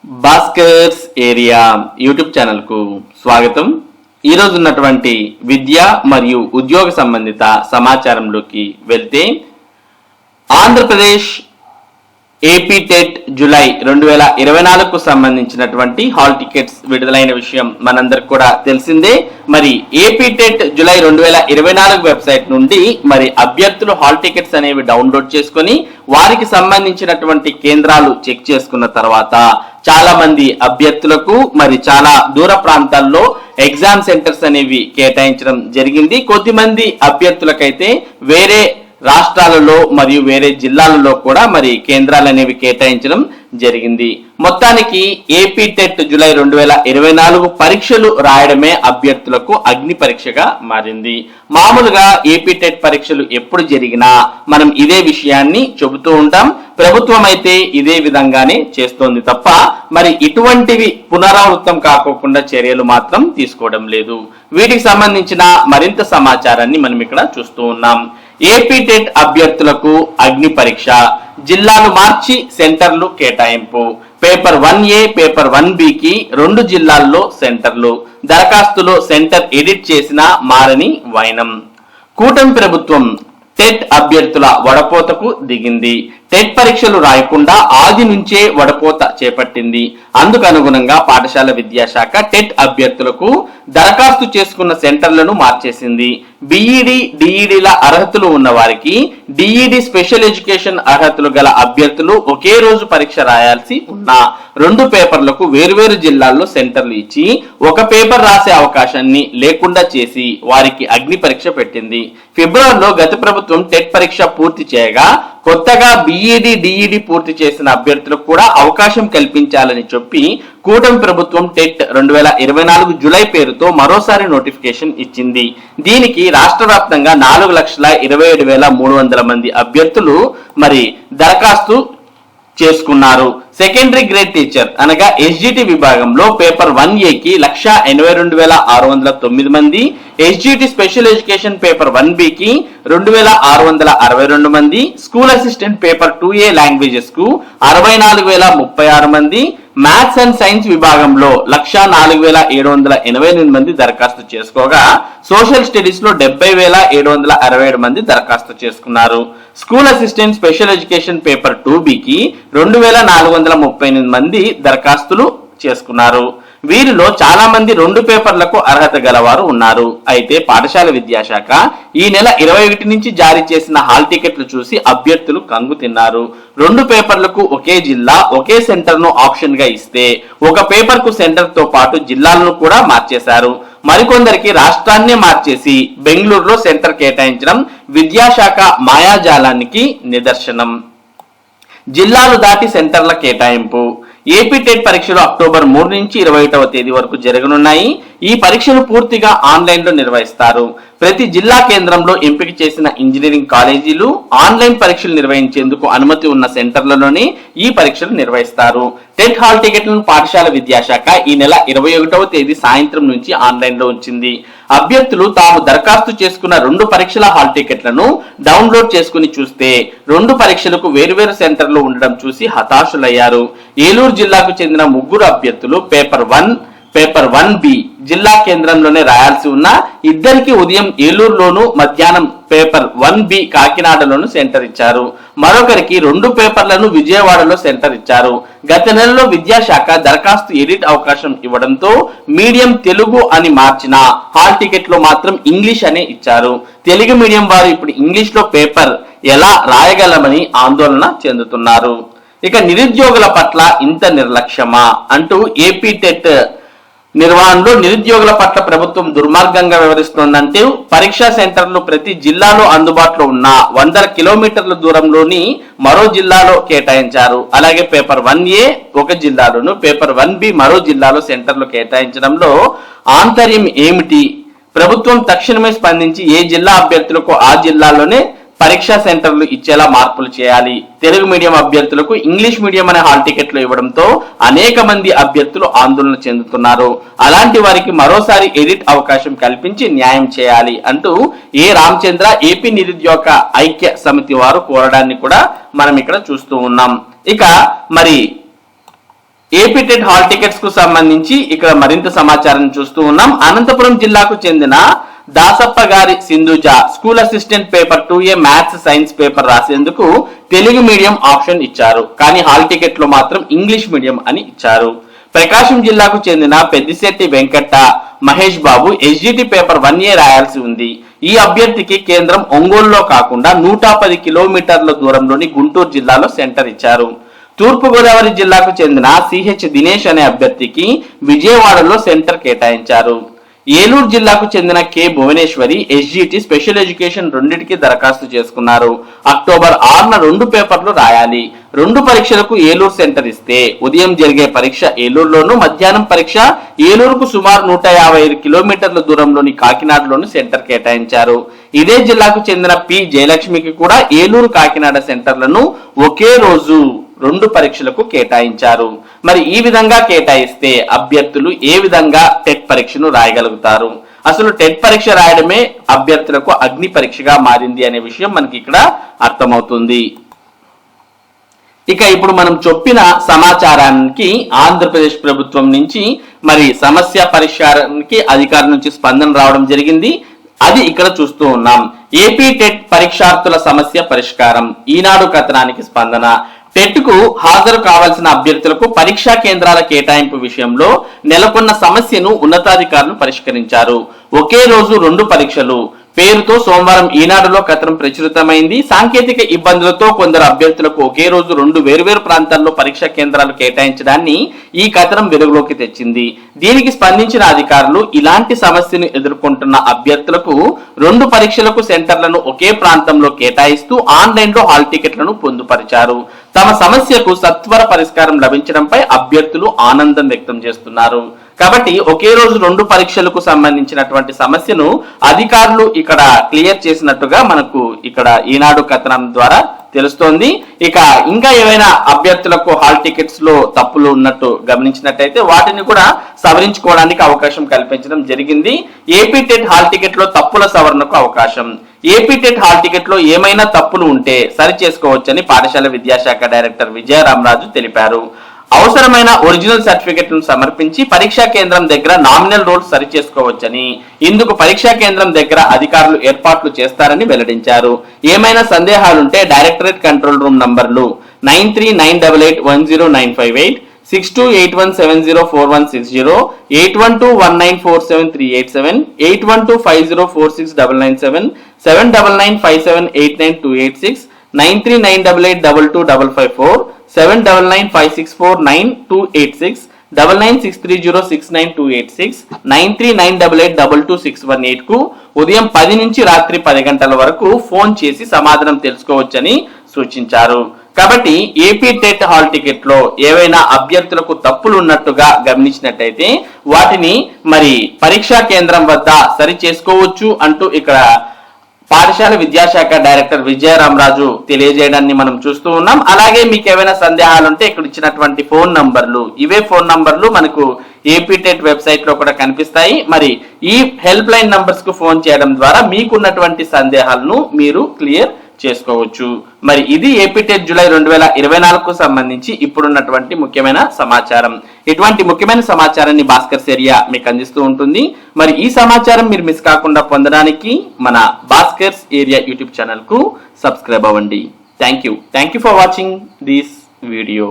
Bhaskar's area YouTube channel కు స్వాగతం. ఈ రోజు ఉన్నటువంటి విద్య మరియు ఉద్యోగ సంబంధిత సమాచారంలోకి వెళ్తే ఆంధ్రప్రదేశ్ ఏపీ టెట్ జూలై 2024కు సంబంధించినటువంటి హాల్ టికెట్స్ విడుదలైన విషయం మనందరికి కూడా తెలిసిందే. మరి ఏపీ టెట్ జూలై 2024 వెబ్సైట్ నుండి మరి అభ్యర్థులు హాల్ టికెట్స్ అనేవి డౌన్లోడ్ చేసుకొని వారికి సంబంధించినటువంటి కేంద్రాలు చెక్ చేసుకున్న తర్వాత చాలా మంది అభ్యర్థులకు మరి చాలా దూర ప్రాంతాల్లో ఎగ్జామ్ సెంటర్స్ అనేవి కేటాయించడం జరిగింది. కొద్దిమంది అభ్యర్థులకైతే వేరే రాష్ట్రాలలో మరియు వేరే జిల్లాలలో కూడా మరి కేంద్రాలు అనేవి కేటాయించడం జరిగింది. మొత్తానికి ఏపీ టెట్ జూలై 2024 పరీక్షలు రాయడమే అభ్యర్థులకు అగ్ని పరీక్షగా మారింది. మామూలుగా ఏపీ టెట్ పరీక్షలు ఎప్పుడు జరిగినా మనం ఇదే విషయాన్ని చెబుతూ ఉంటాం. ప్రభుత్వం అయితే ఇదే విధంగానే చేస్తోంది తప్ప మరి ఇటువంటివి పునరావృతం కాకోకుండా చర్యలు మాత్రం తీసుకోవడం లేదు. వీటికి సంబంధించిన మరింత సమాచారాన్ని మనం ఇక్కడ చూస్తూ ఉన్నాం. ఏపీ టెట్ అభ్యర్థులకు అగ్ని పరీక్ష, జిల్లాలు మార్చి సెంటర్లు కేటాయింపు. పేపర్ 1A పేపర్ 1Bకి 2 జిల్లాల్లో సెంటర్లు. దరఖాస్తులో సెంటర్ ఎడిట్ చేసిన మారని వైనం. కూటమి ప్రభుత్వం టెట్ అభ్యర్థుల వడపోతకు దిగింది. టెట్ పరీక్షలు రాయకుండా ఆది నుంచే వడపోత చేపట్టింది. అందుకు అనుగుణంగా పాఠశాల విద్యాశాఖ టెట్ అభ్యర్థులకు దరఖాస్తు చేసుకున్న సెంటర్లను మార్చేసింది. బిఈడి డిఈడిల అర్హతలు ఉన్న వారికి డిఈడి స్పెషల్ ఎడ్యుకేషన్ అర్హతలు గల అభ్యర్థులు ఒకే రోజు పరీక్ష రాయాల్సి ఉన్న 2 పేపర్లకు వేర్వేరు జిల్లాల్లో సెంటర్లు ఇచ్చి ఒక పేపర్ రాసే అవకాశాన్ని లేకుండా చేసి వారికి అగ్ని పరీక్ష పెట్టింది. ఫిబ్రవరిలో గత ప్రభుత్వం టెట్ పరీక్ష పూర్తి చేయగా కొత్తగా బిఈడి డిఈడి పూర్తి చేసిన అభ్యర్థులకు కూడా అవకాశం కల్పించాలని చెప్పి కూటమి ప్రభుత్వం టెట్ 2024 జూలై పేరుతో మరోసారి నోటిఫికేషన్ ఇచ్చింది. దీనికి రాష్ట్ర వ్యాప్తంగా 4,27,300 మంది అభ్యర్థులు మరి దరఖాస్తు చేసుకున్నారు. సెకండరీ గ్రేడ్ టీచర్ అనగా ఎస్జిటి విభాగంలో పేపర్ 1Aకి 1,82,609 మంది, ఎస్జిటి స్పెషల్ ఎడ్యుకేషన్ పేపర్ 1Bకి 2,662 మంది, school assistant paper 2A languages కు 64,036 మంది, మ్యాథ్స్ అండ్ సైన్స్ విభాగంలో 104,788 మంది దరఖాస్తు చేసుకోగా సోషల్ స్టడీస్ లో 70,767 మంది దరఖాస్తు చేసుకున్నారు. School assistant special education paper 2Bకి 2,438 మంది దరఖాస్తులు చేసుకున్నారు. వీరిలో చాలా మంది 2 పేపర్లకు అర్హత గలవారు ఉన్నారు. అయితే పాఠశాల విద్యాశాఖ ఈ నెల 21 నుంచి జారీ చేసిన హాల్ టికెట్లు చూసి అభ్యర్థులు కంగు తిన్నారు. 2 పేపర్లకు ఒకే జిల్లా ఒకే సెంటర్ ను ఆప్షన్ గా ఇస్తే ఒక పేపర్ కు సెంటర్ తో పాటు జిల్లాలను కూడా మార్చేశారు. మరికొందరికి రాష్ట్రాన్నే మార్చేసి బెంగళూరులో సెంటర్ కేటాయించడం విద్యాశాఖ మాయాజాలానికి నిదర్శనం. జిల్లాలు దాటి సెంటర్ల కేటాయింపు. ఏపీ టెట్ పరీక్షలు అక్టోబర్ 3 నుంచి 21వ తేదీ వరకు జరగనున్నాయి. ఈ పరీక్షలు పూర్తిగా ఆన్లైన్ లో నిర్వహిస్తారు. ప్రతి జిల్లా కేంద్రంలో ఎంపిక చేసిన ఇంజనీరింగ్ కాలేజీలు ఆన్లైన్ పరీక్షలు నిర్వహించేందుకు అనుమతి ఉన్న సెంటర్లలోనే ఈ పరీక్షలు నిర్వహిస్తారు. టెట్ హాల్ టికెట్లను పాఠశాల విద్యాశాఖ ఈ నెల 21వ తేదీ సాయంత్రం నుంచి ఆన్లైన్ లో ఉంచింది. అభ్యర్థులు తాము దరఖాస్తు చేసుకున్న 2 పరీక్షల హాల్ టికెట్లను డౌన్లోడ్ చేసుకుని చూస్తే 2 పరీక్షలకు వేర్వేరు సెంటర్లు ఉండడం చూసి హతాశులయ్యారు. ఏలూరు జిల్లాకు చెందిన 3 అభ్యర్థులు పేపర్ 1 పేపర్ 1B జిల్లా కేంద్రంలోనే రాయాల్సి ఉన్న ఇద్దరికి ఉదయం ఏలూరులోను మధ్యాహ్నం పేపర్ 1B కాకినాడలోను సెంటర్ ఇచ్చారు. మరొకరికి 2 పేపర్లను విజయవాడలో సెంటర్ ఇచ్చారు. గత నెలలో విద్యాశాఖ దరఖాస్తు ఎడిట్ అవకాశం ఇవ్వడంతో మీడియం తెలుగు అని మార్చిన హాల్ టికెట్ లో మాత్రం ఇంగ్లీష్ అనే ఇచ్చారు. తెలుగు మీడియం వారు ఇప్పుడు ఇంగ్లీష్ లో పేపర్ ఎలా రాయగలమని ఆందోళన చెందుతున్నారు. ఇక నిరుద్యోగుల పట్ల ఇంత నిర్లక్ష్యమా అంటూ ఏపీ టెట్ నిర్వహణలో నిరుద్యోగుల పట్ల ప్రభుత్వం దుర్మార్గంగా వ్యవహరిస్తోందంటే పరీక్షా సెంటర్లు ప్రతి జిల్లాలో అందుబాటులో ఉన్న 100 కిలోమీటర్ల దూరంలోని మరో జిల్లాలో కేటాయించారు. అలాగే పేపర్ 1A ఒక జిల్లాలోను పేపర్ 1B మరో జిల్లాలో సెంటర్లు కేటాయించడంలో ఆంతర్యం ఏమిటి? ప్రభుత్వం తక్షణమే స్పందించి ఏ జిల్లా అభ్యర్థులకు ఆ జిల్లాలోనే పరీక్షా సెంటర్లు ఇచ్చేలా మార్పులు చేయాలి. తెలుగు మీడియం అభ్యర్థులకు ఇంగ్లీష్ మీడియం అనే హాల్ టికెట్లు ఇవ్వడంతో అనేక మంది అభ్యర్థులు ఆందోళన చెందుతున్నారు. అలాంటి వారికి మరోసారి ఎడిట్ అవకాశం కల్పించి న్యాయం చేయాలి అంటూ ఏ రామచంద్ర ఏపీ నిరుద్యోగ ఐక్య సమితి వారు కోరడాన్ని కూడా మనం ఇక్కడ చూస్తూ ఉన్నాం. ఇక మరి ఏపీ టెట్ హాల్ టికెట్స్ కు సంబంధించి ఇక్కడ మరింత సమాచారం చూస్తూ ఉన్నాం. అనంతపురం జిల్లాకు చెందిన దాసప్ప గారి Sindhuja school assistant paper 2A maths science paper రాసేందుకు తెలుగు మీడియం ఆప్షన్ ఇచ్చారు, కానీ హాల్ టికెట్ లో మాత్రం ఇంగ్లీష్ మీడియం అని ఇచ్చారు. ప్రకాశం జిల్లాకు చెందిన Peddisetti Venkata Mahesh Babu SGT paper 1A రాయాల్సి ఉంది. ఈ అభ్యర్థికి కేంద్రం ఒంగోలులో కాకుండా 110 కిలోమీటర్ల దూరంలోని గుంటూరు జిల్లాలో సెంటర్ ఇచ్చారు. తూర్పుగోదావరి జిల్లాకు చెందిన సిహెచ్ దినేష్ అనే అభ్యర్థికి విజయవాడలో సెంటర్ కేటాయించారు. ఏలూరు జిల్లాకు చెందిన K Bhuvaneshwari SGT special education రెండింటికి దరఖాస్తు చేసుకున్నారు. అక్టోబర్ 6న 2 పేపర్లు రాయాలి. 2 పరీక్షలకు ఏలూరు సెంటర్ ఇస్తే ఉదయం జరిగే పరీక్ష ఏలూరులోను, మధ్యాహ్నం పరీక్ష ఏలూరుకు సుమారు 155 కిలోమీటర్ల దూరంలోని కాకినాడలోను సెంటర్ కేటాయించారు. ఇదే జిల్లాకు చెందిన పి జయలక్ష్మికి కూడా ఏలూరు, కాకినాడ సెంటర్లను ఒకే రోజు 2 పరీక్షలకు కేటాయించారు. మరి ఈ విధంగా కేటాయిస్తే అభ్యర్థులు ఏ విధంగా టెట్ పరీక్షను రాయగలుగుతారు? అసలు టెట్ పరీక్ష రాయడమే అభ్యర్థులకు అగ్ని పరీక్షగా మారింది అనే విషయం మనకి ఇక్కడ అర్థమవుతుంది. ఇక ఇప్పుడు మనం చెప్పిన సమాచారానికి ఆంధ్రప్రదేశ్ ప్రభుత్వం నుంచి మరి సమస్య పరిష్కారానికి అధికారుల నుంచి స్పందన రావడం జరిగింది. అది ఇక్కడ చూస్తూ ఉన్నాం. ఏపీ టెట్ పరీక్షార్థుల సమస్య పరిష్కారం, ఈనాడు కథనానికి స్పందన. టెట్ కు హాజరు కావాల్సిన అభ్యర్థులకు పరీక్షా కేంద్రాల కేటాయింపు విషయంలో నెలకొన్న సమస్యను ఉన్నతాధికారులు పరిష్కరించారు. ఒకే రోజు 2 పరీక్షలు పేరుతో సోమవారం ఈనాడులో కథనం ప్రచురితమైంది. సాంకేతిక ఇబ్బందులతో కొందరు అభ్యర్థులకు ఒకే రోజు 2 వేర్వేరు ప్రాంతాల్లో పరీక్షా కేంద్రాలు కేటాయించడాన్ని ఈ కథనం వెలుగులోకి తెచ్చింది. దీనికి స్పందించిన అధికారులు ఇలాంటి సమస్యను ఎదుర్కొంటున్న అభ్యర్థులకు 2 పరీక్షలకు సెంటర్లను ఒకే ప్రాంతంలో కేటాయిస్తూ ఆన్లైన్ లో హాల్ టికెట్లను పొందుపరిచారు. తమ సమస్యకు సత్వర పరిష్కారం లభించడంపై అభ్యర్థులు ఆనందం వ్యక్తం చేస్తున్నారు. కాబట్టి ఒకే రోజు 2 పరీక్షలకు సంబంధించినటువంటి సమస్యను అధికారులు ఇక్కడ క్లియర్ చేసినట్టుగా మనకు ఇక్కడ ఈనాడు కథనం ద్వారా తెలుస్తోంది. ఇక ఇంకా ఏవైనా అభ్యర్థులకు హాల్ టికెట్స్ లో తప్పులు ఉన్నట్టు గమనించినట్టయితే వాటిని కూడా సవరించుకోవడానికి అవకాశం కల్పించడం జరిగింది. ఏపీ టెట్ హాల్ టికెట్ లో తప్పుల సవరణకు అవకాశం. ఏపీ టెట్ హాల్ టికెట్ లో ఏమైనా తప్పులు ఉంటే సరి చేసుకోవచ్చని పాఠశాల విద్యాశాఖ డైరెక్టర్ విజయరామరాజు తెలిపారు. అవసరమైన ఒరిజినల్ సర్టిఫికెట్లను సమర్పించి పరీక్షా కేంద్రం దగ్గర నామినల్ రోల్స్ సరి చేసుకోవచ్చని, ఇందుకు పరీక్షా కేంద్రం దగ్గర అధికారులు ఏర్పాట్లు చేస్తారని వెల్లడించారు. ఏమైనా సందేహాలుంటే డైరెక్టరేట్ కంట్రోల్ రూమ్ నంబర్లు 9398810958, 6281704160, 8121947387, 8125046997, 7995789286, 9398822554, 7995649286, 9963069286, 9398822618 కు ఉదయం 10 నుంచి రాత్రి 10 గంటల వరకు ఫోన్ చేసి సమాధానం తెలుసుకోవచ్చని సూచించారు. కాబట్టి ఏపీ టెట్ హాల్ టికెట్ లో ఏవైనా అభ్యర్థులకు తప్పులు ఉన్నట్టుగా గమనించినట్టయితే వాటిని మరి పరీక్షా కేంద్రం వద్ద సరి చేసుకోవచ్చు అంటూ ఇక్కడ పాఠశాల విద్యాశాఖ డైరెక్టర్ విజయరామరాజు తెలియజేయడాన్ని మనం చూస్తూ ఉన్నాం. అలాగే మీకు ఏమైనా సందేహాలు ఉంటే ఇక్కడ ఇచ్చినటువంటి ఫోన్ నంబర్లు, ఇవే ఫోన్ నంబర్లు మనకు ఏపీ టెట్ వెబ్సైట్ లో కూడా కనిపిస్తాయి. మరి ఈ హెల్ప్ లైన్ నంబర్స్ కు ఫోన్ చేయడం ద్వారా మీకున్నటువంటి సందేహాలను మీరు క్లియర్ చేసుకోవచ్చు. మరి ఇది ఏపీ టెట్ జూలై 2024కు సంబంధించి ఇప్పుడున్నటువంటి ముఖ్యమైన సమాచారం. ఇటువంటి ముఖ్యమైన సమాచారాన్ని భాస్కర్స్ ఏరియా మీకు అందిస్తూ ఉంటుంది. మరి ఈ సమాచారం మీరు మిస్ కాకుండా పొందడానికి మన భాస్కర్స్ ఏరియా యూట్యూబ్ ఛానల్ కు సబ్స్క్రైబ్ అవ్వండి. Thank you for watching this video.